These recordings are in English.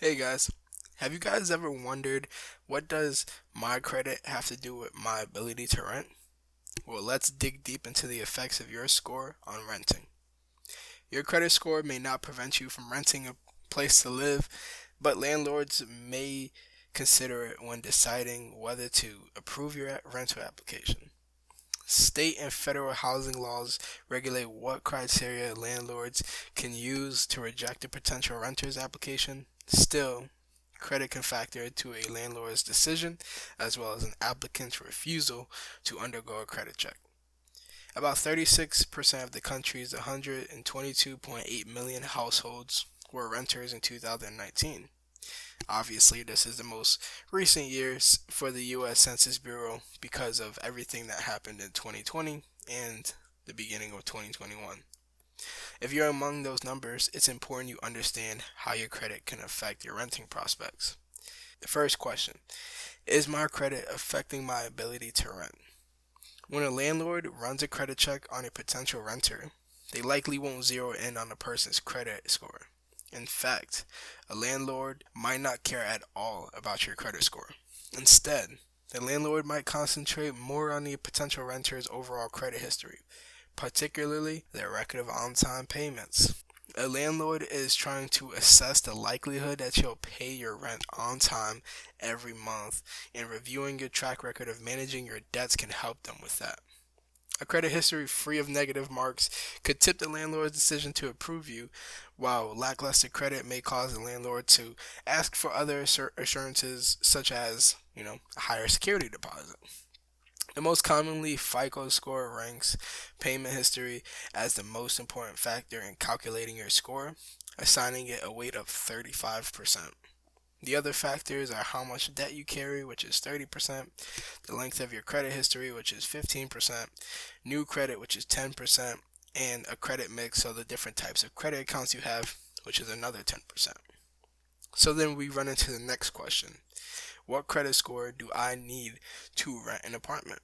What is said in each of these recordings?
Hey guys, have you guys ever wondered what does my credit have to do with my ability to rent? Well, let's dig deep into the effects of your score on renting. Your credit score may not prevent you from renting a place to live, but landlords may consider it when deciding whether to approve your rental application. State and federal housing laws regulate what criteria landlords can use to reject a potential renter's application. Still, credit can factor into a landlord's decision as well as an applicant's refusal to undergo a credit check. About 36% of the country's 122.8 million households were renters in 2019. Obviously, this is the most recent years for the U.S. Census Bureau because of everything that happened in 2020 and the beginning of 2021. If you're among those numbers, it's important you understand how your credit can affect your renting prospects. The first question: is my credit affecting my ability to rent? When a landlord runs a credit check on a potential renter, they likely won't zero in on a person's credit score. In fact, a landlord might not care at all about your credit score. Instead, the landlord might concentrate more on the potential renter's overall credit history, particularly their record of on-time payments. A landlord is trying to assess the likelihood that you'll pay your rent on time every month, and reviewing your track record of managing your debts can help them with that. A credit history free of negative marks could tip the landlord's decision to approve you, while lackluster credit may cause the landlord to ask for other assurances such as, a higher security deposit. The most commonly FICO score ranks payment history as the most important factor in calculating your score, assigning it a weight of 35%. The other factors are how much debt you carry, which is 30%, the length of your credit history, which is 15%, new credit, which is 10%, and a credit mix, so the different types of credit accounts you have, which is another 10%. So then we run into the next question: what credit score do I need to rent an apartment?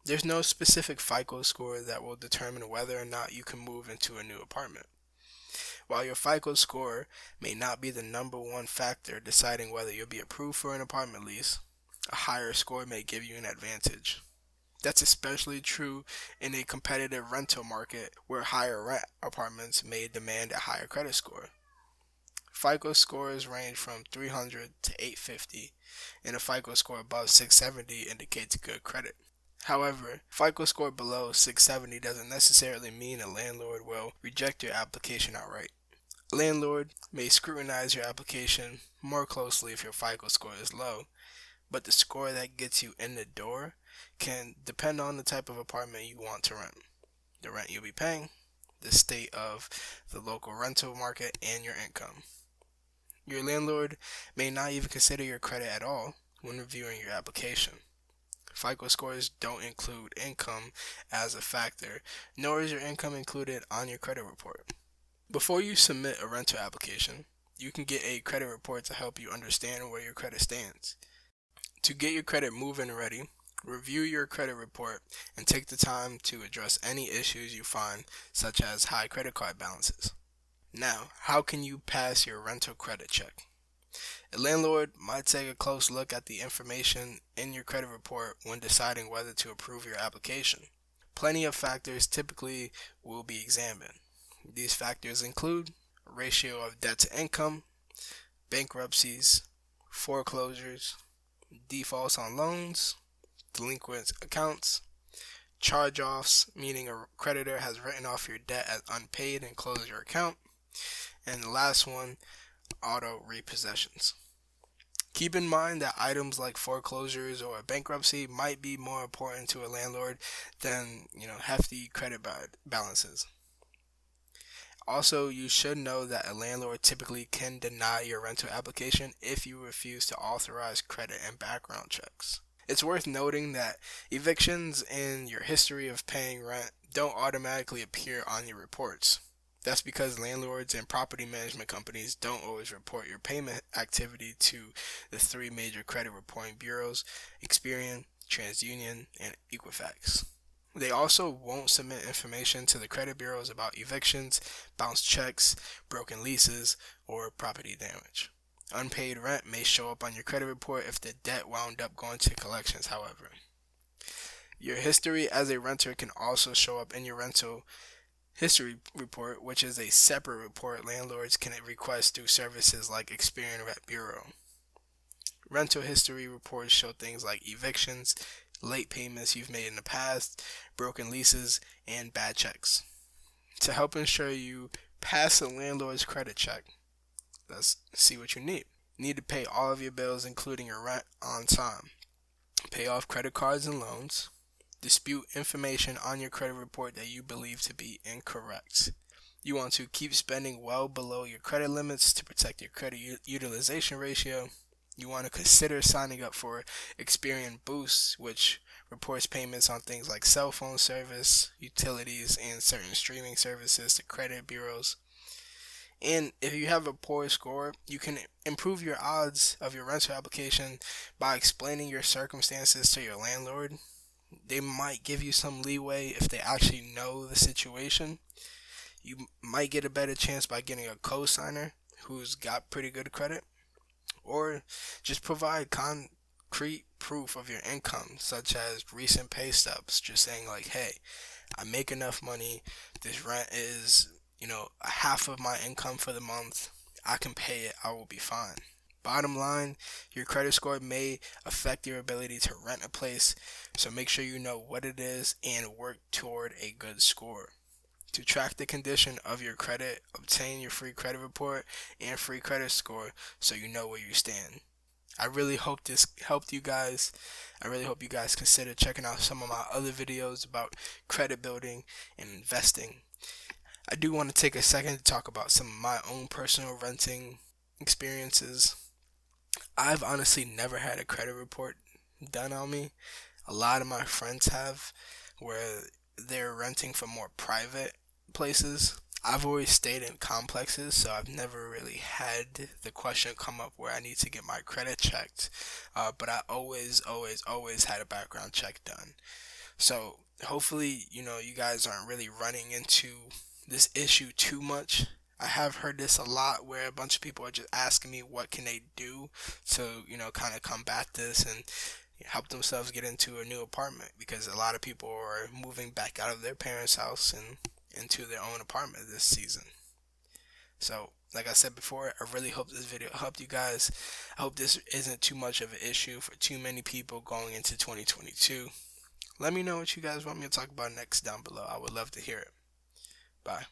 There's no specific FICO score that will determine whether or not you can move into a new apartment. While your FICO score may not be the number one factor deciding whether you'll be approved for an apartment lease, a higher score may give you an advantage. That's especially true in a competitive rental market where higher rent apartments may demand a higher credit score. FICO scores range from 300 to 850, and a FICO score above 670 indicates good credit. However, FICO score below 670 doesn't necessarily mean a landlord will reject your application outright. A landlord may scrutinize your application more closely if your FICO score is low, but the score that gets you in the door can depend on the type of apartment you want to rent, the rent you'll be paying, the state of the local rental market, and your income. Your landlord may not even consider your credit at all when reviewing your application. FICO scores don't include income as a factor, nor is your income included on your credit report. Before you submit a rental application, you can get a credit report to help you understand where your credit stands. To get your credit moving ready, review your credit report and take the time to address any issues you find, such as high credit card balances. Now, how can you pass your rental credit check? A landlord might take a close look at the information in your credit report when deciding whether to approve your application. Plenty of factors typically will be examined. These factors include ratio of debt to income, bankruptcies, foreclosures, defaults on loans, delinquent accounts, charge-offs, meaning a creditor has written off your debt as unpaid and closed your account, and the last one, auto repossessions. Keep in mind that items like foreclosures or bankruptcy might be more important to a landlord than, hefty credit balances. Also, you should know that a landlord typically can deny your rental application if you refuse to authorize credit and background checks. It's worth noting that evictions and your history of paying rent don't automatically appear on your reports. That's because landlords and property management companies don't always report your payment activity to the three major credit reporting bureaus: Experian, TransUnion, and Equifax. They also won't submit information to the credit bureaus about evictions, bounced checks, broken leases, or property damage. Unpaid rent may show up on your credit report if the debt wound up going to collections, however. Your history as a renter can also show up in your rental history report, which is a separate report landlords can request through services like Experian Rent Bureau. Rental history reports show things like evictions, late payments you've made in the past, broken leases, and bad checks. To help ensure you pass a landlord's credit check, let's see what you need. You need to pay all of your bills, including your rent, on time. Pay off credit cards and loans. Dispute information on your credit report that you believe to be incorrect. You want to keep spending well below your credit limits to protect your credit utilization ratio. You want to consider signing up for Experian Boost, which reports payments on things like cell phone service, utilities, and certain streaming services to credit bureaus. And if you have a poor score, you can improve your odds of your rental application by explaining your circumstances to your landlord. They might give you some leeway if they actually know the situation. You might get a better chance by getting a co-signer who's got pretty good credit, or just provide concrete proof of your income, such as recent pay stubs, just saying like, hey, I make enough money, this rent is, a half of my income for the month, I can pay it, I will be fine. Bottom line, your credit score may affect your ability to rent a place, so make sure you know what it is and work toward a good score. To track the condition of your credit, obtain your free credit report and free credit score so you know where you stand. I really hope this helped you guys. I really hope you guys consider checking out some of my other videos about credit building and investing. I do want to take a second to talk about some of my own personal renting experiences. I've honestly never had a credit report done on me. A lot of my friends have, where they're renting from more private places. I've always stayed in complexes, so I've never really had the question come up where I need to get my credit checked. But I always had a background check done. So hopefully, you guys aren't really running into this issue too much. I have heard this a lot where a bunch of people are just asking me what can they do to, kind of combat this and help themselves get into a new apartment, because a lot of people are moving back out of their parents' house and into their own apartment this season. So, like I said before, I really hope this video helped you guys. I hope this isn't too much of an issue for too many people going into 2022. Let me know what you guys want me to talk about next down below. I would love to hear it. Bye.